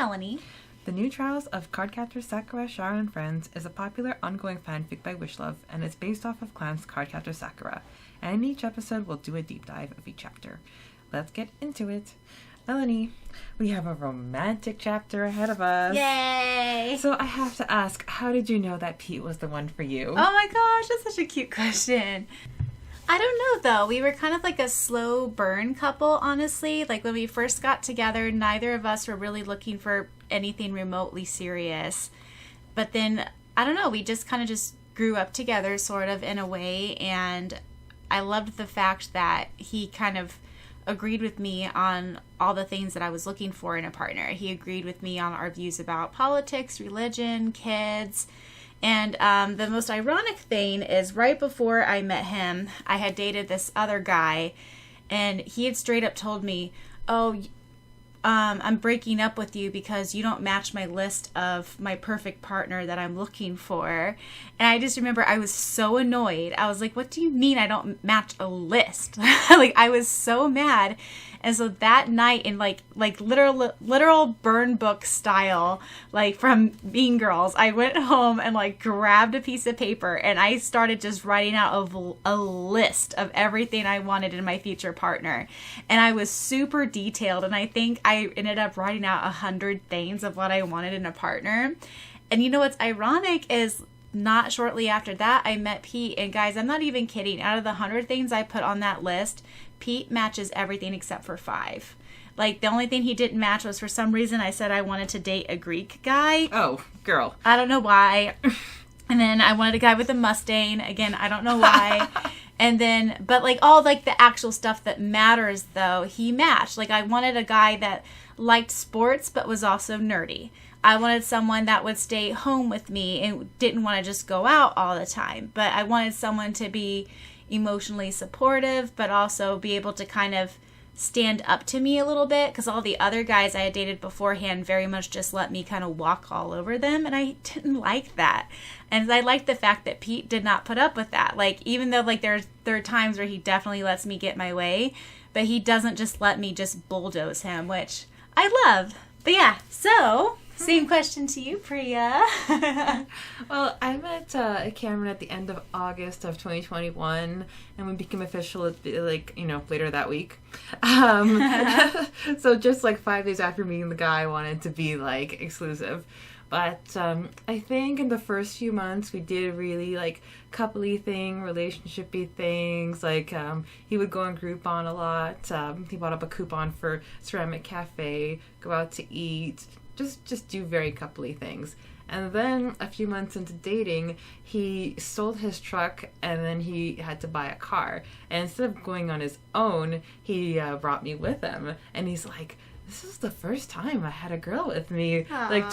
Melanie. The New Trials of Cardcaptor Sakura, Syaoran and Friends is a popular ongoing fanfic by Wishluv and is based off of Clam's Cardcaptor Sakura. And in each episode, we'll do a deep dive of each chapter. Let's get into it. Melanie, we have a romantic chapter ahead of us. Yay! So I have to ask, how did you know that Pete was the one for you? Oh my gosh, that's such a cute question. I don't know, though. We were kind of like a slow burn couple, honestly. Like, when we first got together, neither of us were really looking for anything remotely serious. But then, I don't know, we just kind of just grew up together, sort of, in a way. And I loved the fact that he kind of agreed with me on all the things that I was looking for in a partner. He agreed with me on our views about politics, religion, kids. And the most ironic thing is right before I met him, I had dated this other guy, and he had straight up told me, I'm breaking up with you because you don't match my list of my perfect partner that I'm looking for. And I just remember I was so annoyed. I was like, what do you mean I don't match a list? Like, I was so mad. And so that night, in like literal burn book style, like from Mean Girls, I went home and like grabbed a piece of paper and I started just writing out a list of everything I wanted in my future partner. And I was super detailed, and I think I ended up writing out 100 things of what I wanted in a partner. And you know what's ironic is, not shortly after that, I met Pete. And guys, I'm not even kidding. Out of the 100 things I put on that list, Pete matches everything except for 5. Like, the only thing he didn't match was, for some reason, I said I wanted to date a Greek guy. Oh, girl. I don't know why. And then I wanted a guy with a Mustang. Again, I don't know why. And then, but like all like the actual stuff that matters, though, he matched. Like, I wanted a guy that liked sports but was also nerdy. I wanted someone that would stay home with me and didn't want to just go out all the time. But I wanted someone to be emotionally supportive, but also be able to kind of stand up to me a little bit, because all the other guys I had dated beforehand very much just let me kind of walk all over them, and I didn't like that. And I liked the fact that Pete did not put up with that. Like, even though like there are times where he definitely lets me get my way, but he doesn't just let me just bulldoze him, which I love. But yeah, so same question to you, Priya. Well, I met Cameron at the end of August of 2021, and we became official at later that week. So just like 5 days after meeting the guy, I wanted to be like exclusive. But I think in the first few months we did really like couple-y relationship-y things. Like he would go on Groupon a lot. He bought up a coupon for Ceramic Cafe, go out to eat. Just do very coupley things. And then a few months into dating, he sold his truck and then he had to buy a car. And instead of going on his own, he brought me with him. And he's like, this is the first time I had a girl with me. Aww. Like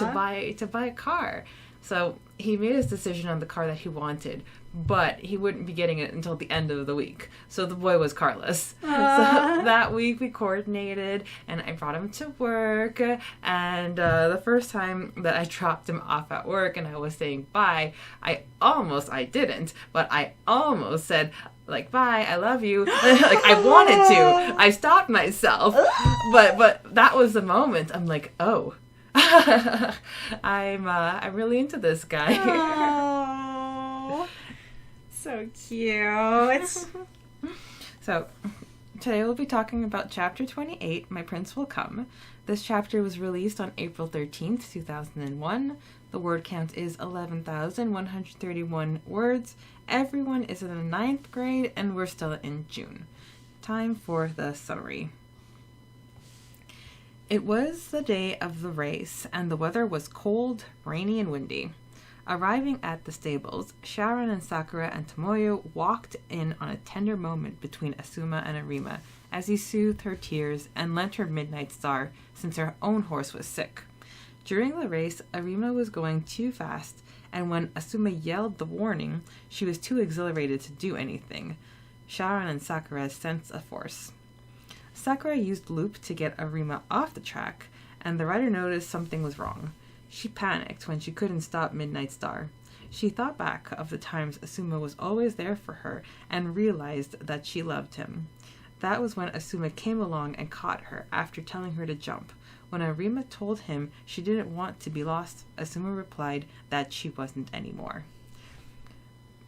to buy a car. So he made his decision on the car that he wanted, but he wouldn't be getting it until the end of the week. So the boy was carless. So that week we coordinated, and I brought him to work. And the first time that I dropped him off at work and I was saying bye, I didn't, but I almost said, like, bye, I love you. Like, I wanted to. I stopped myself. But that was the moment. I'm like, oh. I'm really into this guy. Oh, so cute. So, today we'll be talking about Chapter 28, My Prince Will Come. This chapter was released on April 13th, 2001. The word count is 11,131 words. Everyone is in the 9th grade, and we're still in June. Time for the summary. It was the day of the race, and the weather was cold, rainy, and windy. Arriving at the stables, Syaoran and Sakura and Tomoyo walked in on a tender moment between Asuma and Arima, as he soothed her tears and lent her Midnight Star, since her own horse was sick. During the race, Arima was going too fast, and when Asuma yelled the warning, she was too exhilarated to do anything. Syaoran and Sakura's sense of force. Sakura used Loop to get Arima off the track, and the rider noticed something was wrong. She panicked when she couldn't stop Midnight Star. She thought back of the times Asuma was always there for her and realized that she loved him. That was when Asuma came along and caught her after telling her to jump. When Arima told him she didn't want to be lost, Asuma replied that she wasn't anymore.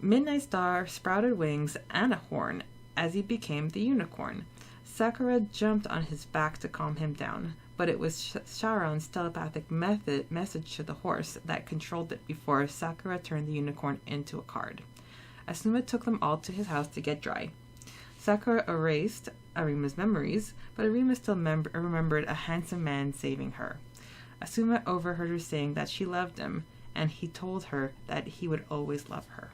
Midnight Star sprouted wings and a horn as he became the unicorn. Sakura jumped on his back to calm him down, but it was Syaoran's telepathic message to the horse that controlled it before Sakura turned the unicorn into a card. Asuma took them all to his house to get dry. Sakura erased Arima's memories, but Arima still remembered a handsome man saving her. Asuma overheard her saying that she loved him, and he told her that he would always love her.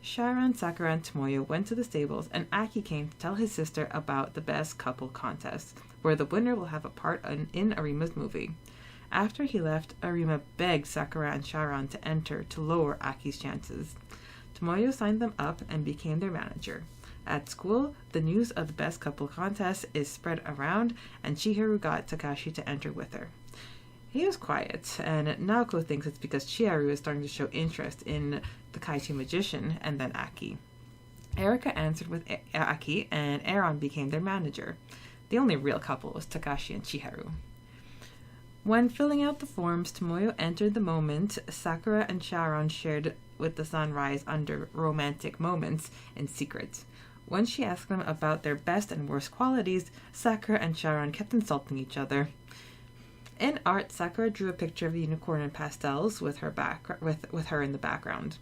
Syaoran, Sakura, and Tomoyo went to the stables, and Aki came to tell his sister about the best couple contest, where the winner will have a part in Arima's movie. After he left, Arima begged Sakura and Syaoran to enter to lower Aki's chances. Tomoyo signed them up and became their manager. At school, the news of the best couple contest is spread around, and Chiharu got Takashi to enter with her. He was quiet, and Naoko thinks it's because Chiharu is starting to show interest in the Kaiju magician and then Aki. Erika answered with Aki, and Aaron became their manager. The only real couple was Takashi and Chiharu. When filling out the forms, Tomoyo entered the moment Sakura and Syaoran shared with the sunrise under romantic moments in secret. When she asked them about their best and worst qualities, Sakura and Syaoran kept insulting each other. In art, Sakura drew a picture of the unicorn in pastels with her in the background.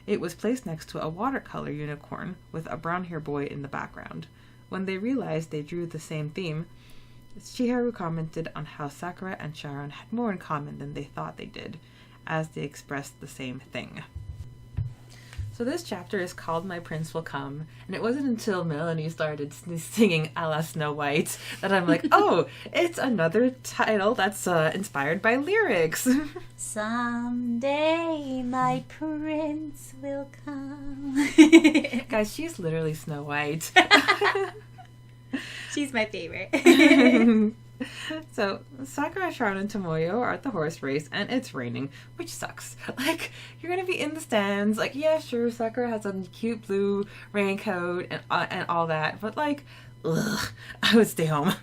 It was placed next to a watercolor unicorn with a brown hair boy in the background. When they realized they drew the same theme, Chiharu commented on how Sakura and Syaoran had more in common than they thought they did, as they expressed the same thing. So this chapter is called My Prince Will Come, and it wasn't until Melanie started singing a la Snow White that I'm like, oh, it's another title that's inspired by lyrics. Someday my prince will come. Guys, she's literally Snow White. She's my favorite. So, Sakura, Syaoran, and Tomoyo are at the horse race, and it's raining, which sucks. Like, you're gonna be in the stands, like, yeah, sure, Sakura has a cute blue raincoat and all that, but, like, ugh, I would stay home.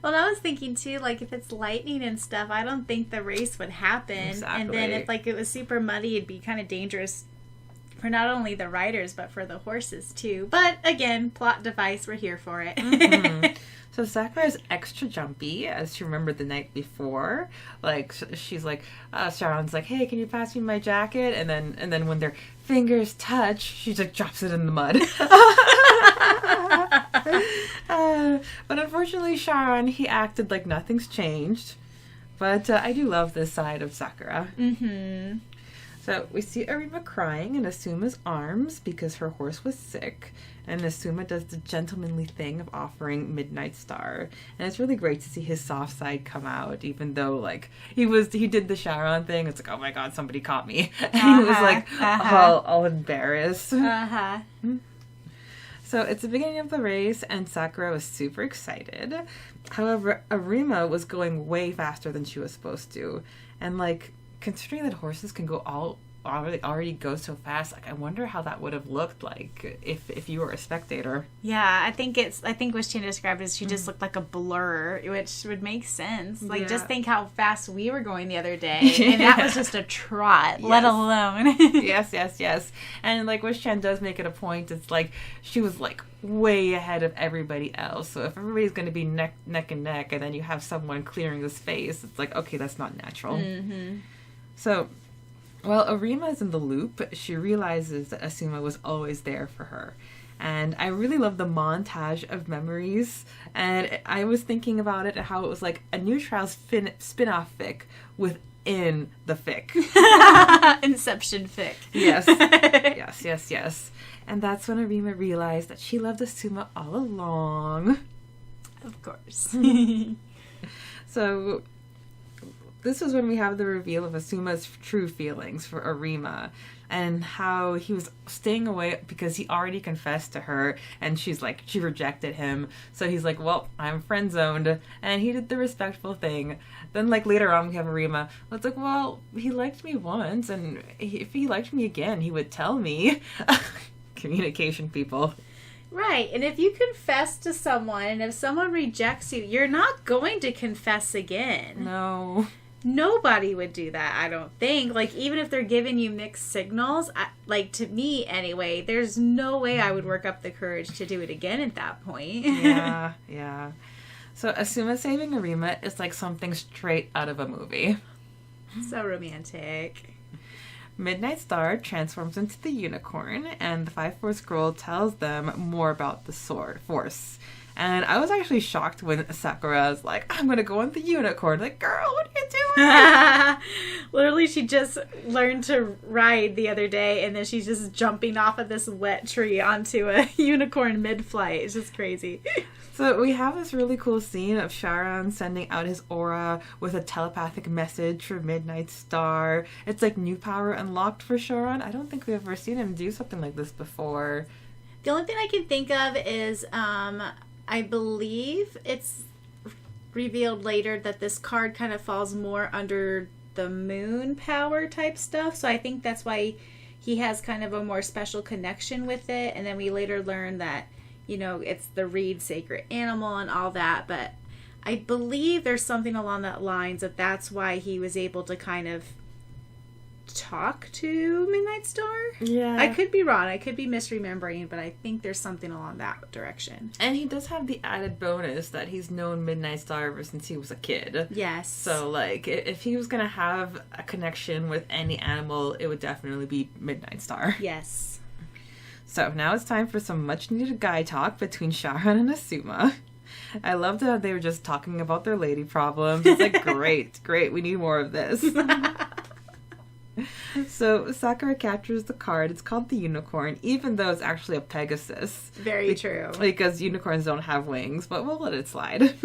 Well, I was thinking, too, like, if it's lightning and stuff, I don't think the race would happen. Exactly. And then if, like, it was super muddy, it'd be kind of dangerous for not only the riders, but for the horses, too. But, again, plot device, we're here for it. Mm-hmm. So Sakura is extra jumpy, as she remembered the night before. Like, she's like, Syaoran's like, hey, can you pass me my jacket? And then when their fingers touch, she just drops it in the mud. But unfortunately, Syaoran, he acted like nothing's changed. But I do love this side of Sakura. Mm-hmm. So we see Arima crying in Asuma's arms because her horse was sick, and Asuma does the gentlemanly thing of offering Midnight Star, and it's really great to see his soft side come out, even though like he did the Syaoran thing. It's like, oh my god, somebody caught me, and he was like all embarrassed. So it's the beginning of the race, and Sakura was super excited. However, Arima was going way faster than she was supposed to, and like, considering that horses can go already go so fast, like I wonder how that would have looked like if you were a spectator. Yeah, I think what she described is she just looked like a blur, which would make sense. Like, just think how fast we were going the other day, and that was just a trot, let alone. yes. And like Wish-chan does make it a point. It's like she was like way ahead of everybody else. So if everybody's going to be neck and neck, and then you have someone clearing the space, it's like, okay, that's not natural. Mm-hmm. So, while Arima is in the loop, she realizes that Asuma was always there for her. And I really love the montage of memories. And I was thinking about it and how it was like a New Trials spin-off fic within the fic. Inception fic. Yes. Yes. And that's when Arima realized that she loved Asuma all along. Of course. So this was when we have the reveal of Asuma's true feelings for Arima, and how he was staying away because he already confessed to her, and she rejected him. So he's like, well, I'm friend zoned, and he did the respectful thing. Then like later on we have Arima. It's like, well, he liked me once, and if he liked me again, he would tell me. Communication, people. Right, and if you confess to someone, and if someone rejects you, you're not going to confess again. No. Nobody would do that, I don't think. Like, even if they're giving you mixed signals, like, to me, anyway, there's no way I would work up the courage to do it again at that point. Yeah, yeah. So Asuma saving Arima is like something straight out of a movie. So romantic. Midnight Star transforms into the unicorn, and the Five Force Scroll tells them more about the force. And I was actually shocked when Sakura was like, I'm going to go on the unicorn. Like, girl, what are you doing? Literally, she just learned to ride the other day, and then she's just jumping off of this wet tree onto a unicorn mid-flight. It's just crazy. So we have this really cool scene of Syaoran sending out his aura with a telepathic message for Midnight Star. It's like new power unlocked for Syaoran. I don't think we've ever seen him do something like this before. The only thing I can think of is, I believe it's revealed later that this card kind of falls more under the moon power type stuff. So I think that's why he has kind of a more special connection with it. And then we later learn that, you know, it's the reed sacred animal and all that. But I believe there's something along that lines that that's why he was able to kind of talk to Midnight Star. Yeah. I could be wrong. I could be misremembering, but I think there's something along that direction. And he does have the added bonus that he's known Midnight Star ever since he was a kid. Yes. So, like, if he was going to have a connection with any animal, it would definitely be Midnight Star. Yes. So, now it's time for some much-needed guy talk between Syaoran and Asuma. I loved how they were just talking about their lady problems. It's like, great, we need more of this. So Sakura captures the card. It's called the unicorn, even though it's actually a Pegasus. Very true. Because unicorns don't have wings, but we'll let it slide.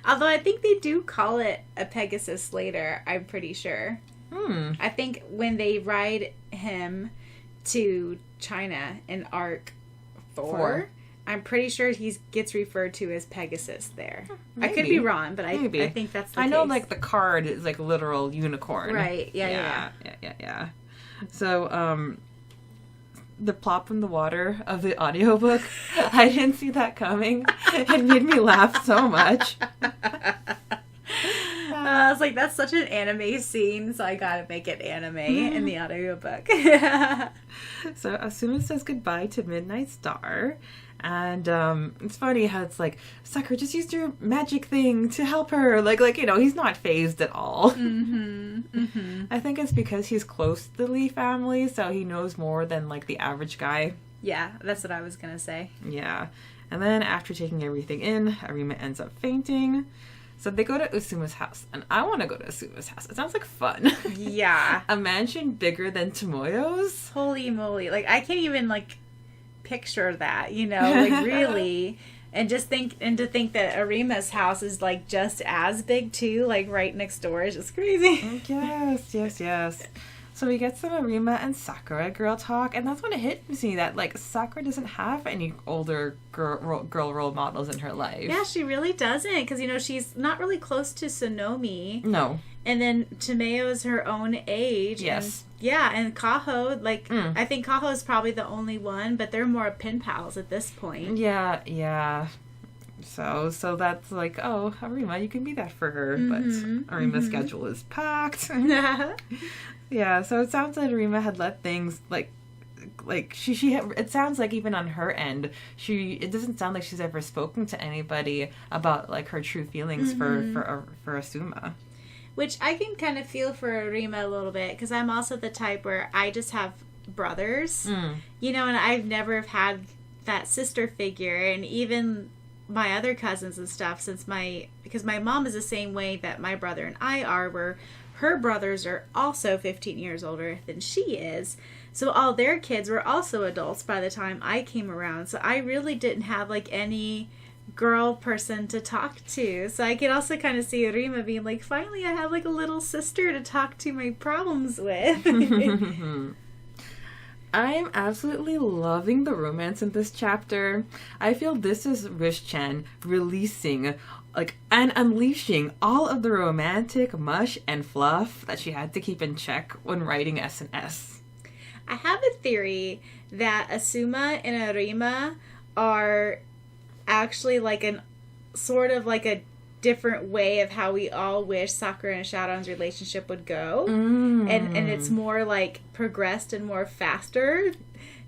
Although I think they do call it a Pegasus later, I'm pretty sure. I think when they ride him to China in Arc 4. I'm pretty sure he gets referred to as Pegasus there. Maybe. I could be wrong, but I think that's the case. I know, like, the card is, like, literal unicorn. Right, yeah. So, the plop from the water of the audiobook, I didn't see that coming. It made me laugh so much. I was like, that's such an anime scene, so I gotta make it anime in the audiobook. So Asuma says goodbye to Midnight Star. And it's funny how it's like, Sakura, just used your magic thing to help her. Like you know, he's not phased at all. I think it's because he's close to the Lee family, so he knows more than, like, the average guy. Yeah, that's what I was gonna say. Yeah. And then after taking everything in, Arima ends up fainting. So they go to Usuma's house, and I want to go to Usuma's house. It sounds like fun. Yeah. A mansion bigger than Tomoyo's? Holy moly. Like, I can't even, like, picture that, you know, like, really. And to think that Arima's house is, like, just as big, too, like, right next door is just crazy. Yes. So we get some Arima and Sakura girl talk, and that's when it hit me that, like, Sakura doesn't have any older girl role models in her life. Yeah, she really doesn't, because, you know, she's not really close to Sonomi. No. And then Tomeo is her own age. Yes. And Kaho, like, I think Kaho is probably the only one, but they're more pen pals at this point. Yeah. So that's like, oh, Arima, you can be that for her, but Arima's schedule is packed. Yeah, so it sounds like Arima had let things, like she it sounds like even on her end, it doesn't sound like she's ever spoken to anybody about, like, her true feelings for Asuma. Which I can kind of feel for Arima a little bit, because I'm also the type where I just have brothers, you know, and I've never had that sister figure, and even my other cousins and stuff, because my mom is the same way that my brother and I are, where her brothers are also 15 years older than she is. So all their kids were also adults by the time I came around. So I really didn't have, like, any girl person to talk to. So I could also kind of see Arima being like, finally I have, like, a little sister to talk to my problems with. I am absolutely loving the romance in this chapter. I feel this is Rish-chan releasing, like, and unleashing all of the romantic mush and fluff that she had to keep in check when writing S&S. I have a theory that Asuma and Arima are actually like an sort of like a different way of how we all wish Sakura and Syaoran's relationship would go. And it's more like progressed and more faster.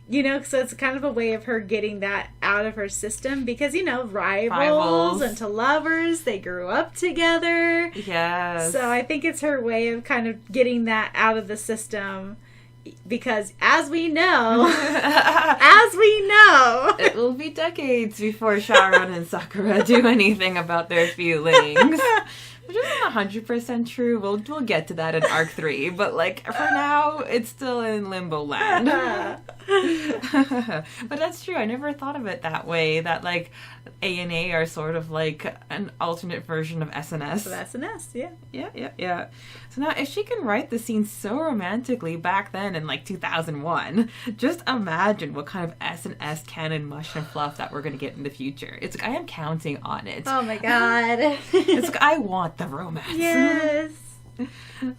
You know, so it's kind of a way of her getting that out of her system because, you know, rivals into lovers, they grew up together. Yes. So I think it's her way of kind of getting that out of the system because as we know, it will be decades before Syaoran and Sakura do anything about their feelings. Which isn't 100% true. We'll get to that in Arc 3. But, like, for now, it's still in limbo land. But that's true. I never thought of it that way. That, like, A and A are sort of, like, an alternate version of SNS. Of SNS, yeah. Yeah. So now, if she can write the scene so romantically back then in, like, 2001, just imagine what kind of SNS canon mush and fluff that we're going to get in the future. It's like, I am counting on it. Oh, my God. It's like, I want the romance. Yes.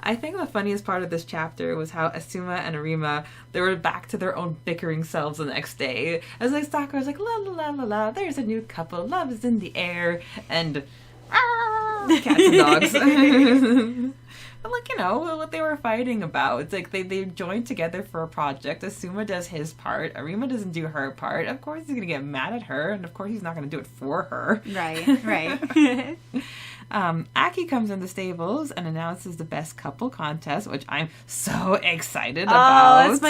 I think the funniest part of this chapter was how Asuma and Arima, they were back to their own bickering selves the next day. As like Sakura's like, la la la la la, there's a new couple, love is in the air, and cats and dogs. But like, you know, what they were fighting about. It's like they joined together for a project. Asuma does his part. Arima doesn't do her part. Of course he's going to get mad at her, and of course he's not going to do it for her. Right. Aki comes in the stables and announces the best couple contest, which I'm so excited about. Oh, it's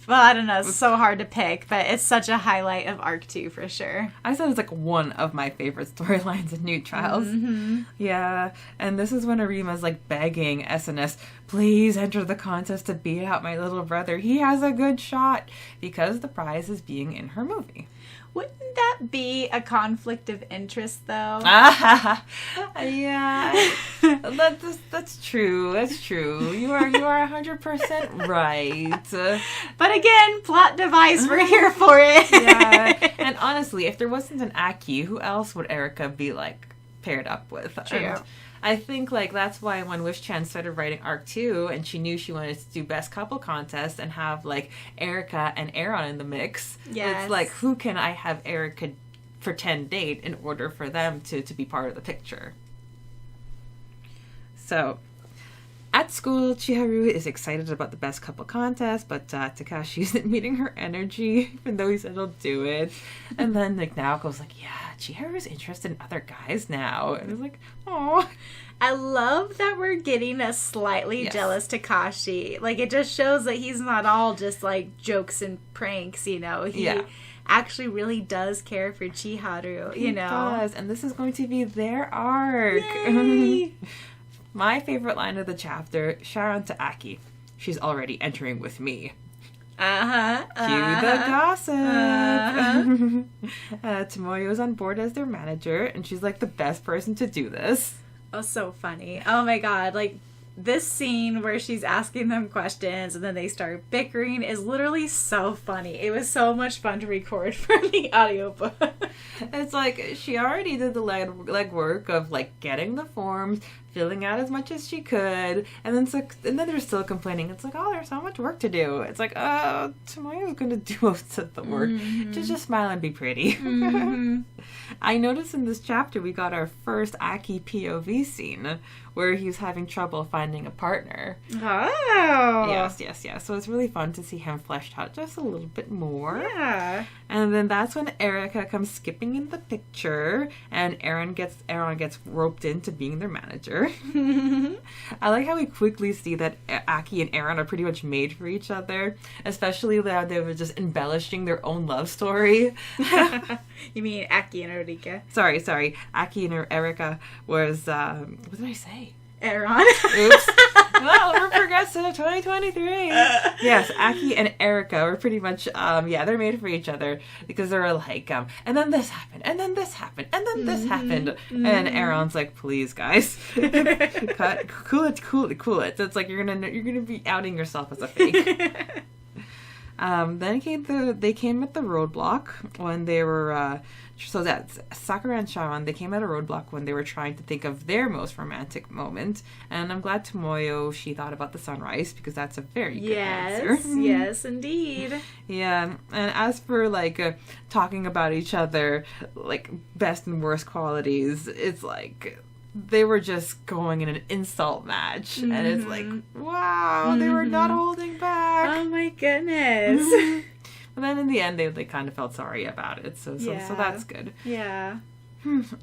well, I don't know, it's so hard to pick, but it's such a highlight of Arc 2 for sure. I said it's like one of my favorite storylines in New Trials. Mm-hmm. Yeah, and this is when Arima's like begging SNS, please enter the contest to beat out my little brother. He has a good shot, because the prize is being in her movie. Wouldn't that be a conflict of interest, though? Yeah, that's true. That's true. You are 100% right. But again, plot device. We're here for it. Yeah, and honestly, if there wasn't an Aki, who else would Erika be like paired up with? True. And I think like that's why when Wish-chan started writing Arc 2 and she knew she wanted to do best couple contest and have like Erika and Aaron in the mix, it's like, who can I have Erika pretend date in order for them to be part of the picture? So at school, Chiharu is excited about the best couple contest, but Takashi isn't meeting her energy, even though he said he'll do it. And then like Naoko's like, yeah, Chiharu's interested in other guys now. And it's like, oh. I love that we're getting a slightly jealous Takashi. Like, it just shows that he's not all just like jokes and pranks, you know. He actually really does care for Chiharu, you know. He does, and this is going to be their arc. Yay! My favorite line of the chapter, Syaoran to Aki. She's already entering with me. Cue the gossip. Tomoyo's on board as their manager, and she's like the best person to do this. Oh, so funny. Oh my God. Like, this scene where she's asking them questions and then they start bickering is literally so funny. It was so much fun to record for the audiobook. It's like she already did the legwork of like getting the forms, filling out as much as she could, and then they're still complaining. It's like, oh, there's so much work to do. It's like, Tomoyo's going to do most of the work. Mm-hmm. Just smile and be pretty. Mm-hmm. I noticed in this chapter we got our first Aki POV scene where he's having trouble finding a partner. Oh! Yes. So it's really fun to see him fleshed out just a little bit more. Yeah. And then that's when Erika comes skipping in the picture, and Aaron gets roped into being their manager. I like how we quickly see that Aki and Aaron are pretty much made for each other, especially that they were just embellishing their own love story. You mean Aki and Erika? Sorry. Aki and Erika was, what did I say? Aaron. Oops. Well, we're progressive 2023. Yes, Aki and Erika were pretty much, they're made for each other because they're like, and then this happened, and then this happened, and then this happened. And then Aaron's like, please, guys, cool it. It's like you're gonna be outing yourself as a fake. Then they came at the roadblock when they were so that's Sakura and Syaoran. They came at a roadblock when they were trying to think of their most romantic moment, and I'm glad Tomoyo, she thought about the sunrise, because that's a very good answer. Yes, indeed. Yeah, and as for like talking about each other, like best and worst qualities, it's like they were just going in an insult match, and it's like, wow, they were not holding back. Oh my goodness. But then in the end, they kind of felt sorry about it, so that's good. Yeah.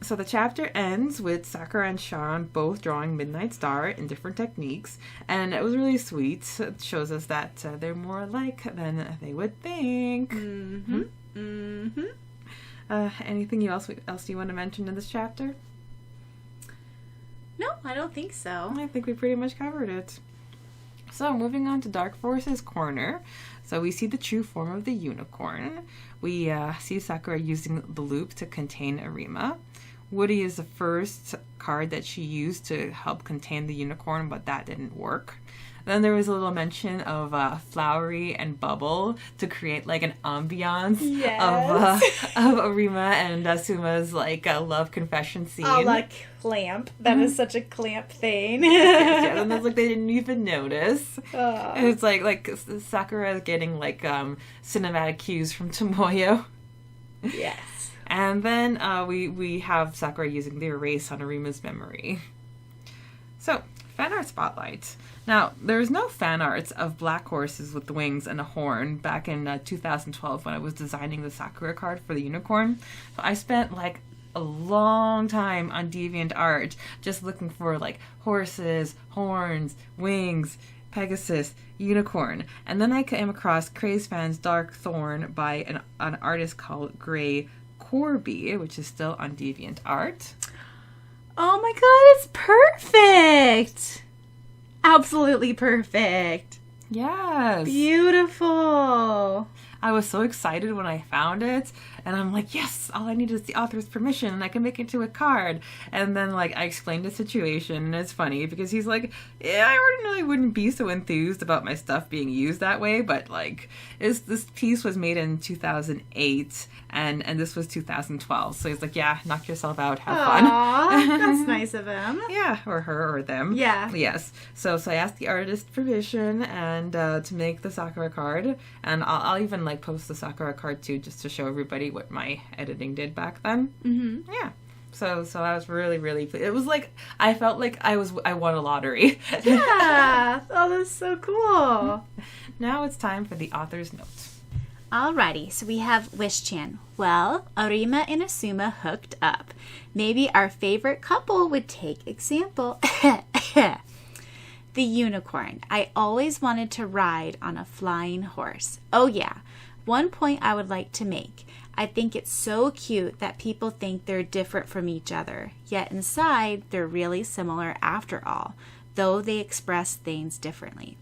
So the chapter ends with Sakura and Syaoran both drawing Midnight Star in different techniques, and it was really sweet. It shows us that they're more alike than they would think. Anything else you want to mention in this chapter? No, I don't think so. I think we pretty much covered it. So moving on to Dark Force's corner. So we see the true form of the unicorn. We see Sakura using the loop to contain Arima. Woody is the first card that she used to help contain the unicorn, but that didn't work. Then there was a little mention of Flowery and Bubble to create like an ambiance of Arima and Suma's like love confession scene. Oh, like clamp. That is such a clamp thing. Yeah, and that's like they didn't even notice. It's like Sakura is getting like cinematic cues from Tomoyo. Yes. And then we have Sakura using the erase on Arima's memory. So, fan art spotlight. Now, there's no fan arts of black horses with wings and a horn back in 2012 when I was designing the Sakura card for the unicorn. So I spent like a long time on DeviantArt just looking for like horses, horns, wings, Pegasus, unicorn. And then I came across Craze Fan's Dark Thorn by an artist called Gray Corby, which is still on DeviantArt. Oh my god, it's perfect! Absolutely perfect. Yes. Beautiful. I was so excited when I found it, and I'm like, yes, all I need is the author's permission, and I can make it into a card. And then, like, I explained the situation, and it's funny, because he's like, yeah, I ordinarily wouldn't be so enthused about my stuff being used that way, but, like, this piece was made in 2008, and this was 2012, so he's like, yeah, knock yourself out, have fun. That's nice of him. Yeah, or her, or them. Yeah. Yes. So I asked the artist permission, and to make the Sakura card, and I'll even, like, post the Sakura card too, just to show everybody what my editing did back then. Yeah. So I was really, really pleased. It was like I felt like I won a lottery. Yeah. Oh, that's so cool. Now it's time for the author's note. Alrighty, so we have Wish-chan. Well, Arima and Asuma hooked up. Maybe our favorite couple would take example. The unicorn. I always wanted to ride on a flying horse. Oh yeah. One point I would like to make. I think it's so cute that people think they're different from each other, yet inside they're really similar after all, though they express things differently.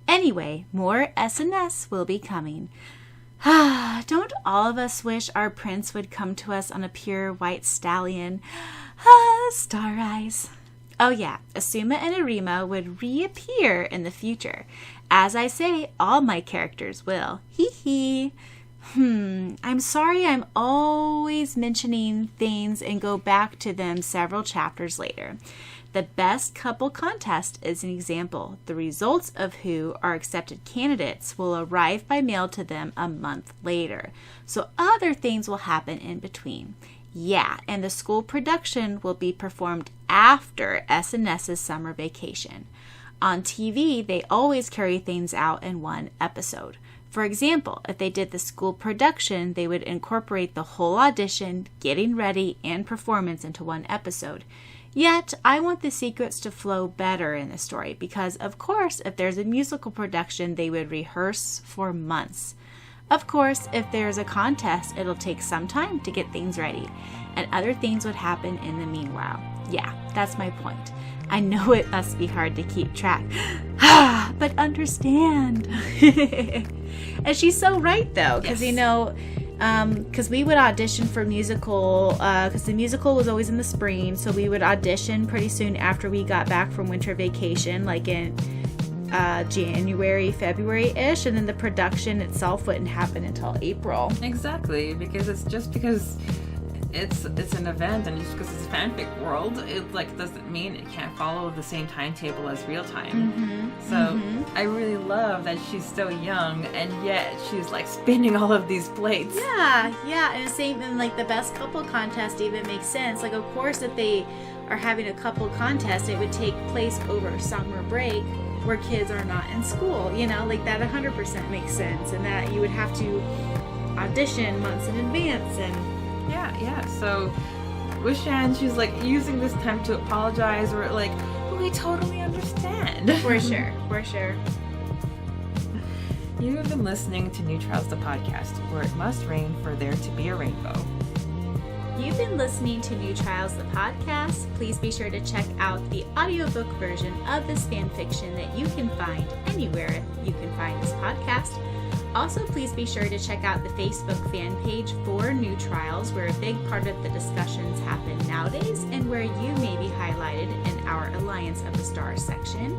Anyway, more SNS will be coming. Don't all of us wish our prince would come to us on a pure white stallion? Star eyes. Oh yeah, Asuma and Arima would reappear in the future. As I say, all my characters will. Hee hee. I'm sorry I'm always mentioning things and go back to them several chapters later. The best couple contest is an example. The results of who are accepted candidates will arrive by mail to them a month later. So other things will happen in between. Yeah, and the school production will be performed after SNS's summer vacation. On TV, they always carry things out in one episode. For example, if they did the school production, they would incorporate the whole audition, getting ready, and performance into one episode. Yet, I want the secrets to flow better in the story because, of course, if there's a musical production, they would rehearse for months. Of course, if there's a contest, it'll take some time to get things ready, and other things would happen in the meanwhile. Yeah, that's my point. I know it must be hard to keep track, but understand. And she's so right, though, because, because we would audition for musical, because the musical was always in the spring, so we would audition pretty soon after we got back from winter vacation, like in January, February-ish, and then the production itself wouldn't happen until April. Exactly, because it's an event, and just because it's a fanfic world, it like doesn't mean it can't follow the same timetable as real time. So I really love that she's so young, and yet she's like spinning all of these plates. Yeah, and same, and like the best couple contest even makes sense. Like, of course, if they are having a couple contest, it would take place over summer break where kids are not in school, you know, like that 100% makes sense, and that you would have to audition months in advance. And yeah, so Wishan, she's like using this time to apologize, or like, we totally understand. For sure. You have been listening to New Trials, the podcast, where it must rain for there to be a rainbow. You've been listening to New Trials, the podcast. Please be sure to check out the audiobook version of this fan fiction that you can find anywhere you can find this podcast. Also, please be sure to check out the Facebook fan page for New Trials, where a big part of the discussions happen nowadays and where you may be highlighted in our Alliance of the Stars section.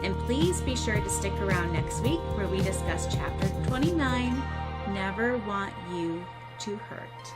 And please be sure to stick around next week where we discuss Chapter 29, Never Want You to Hurt.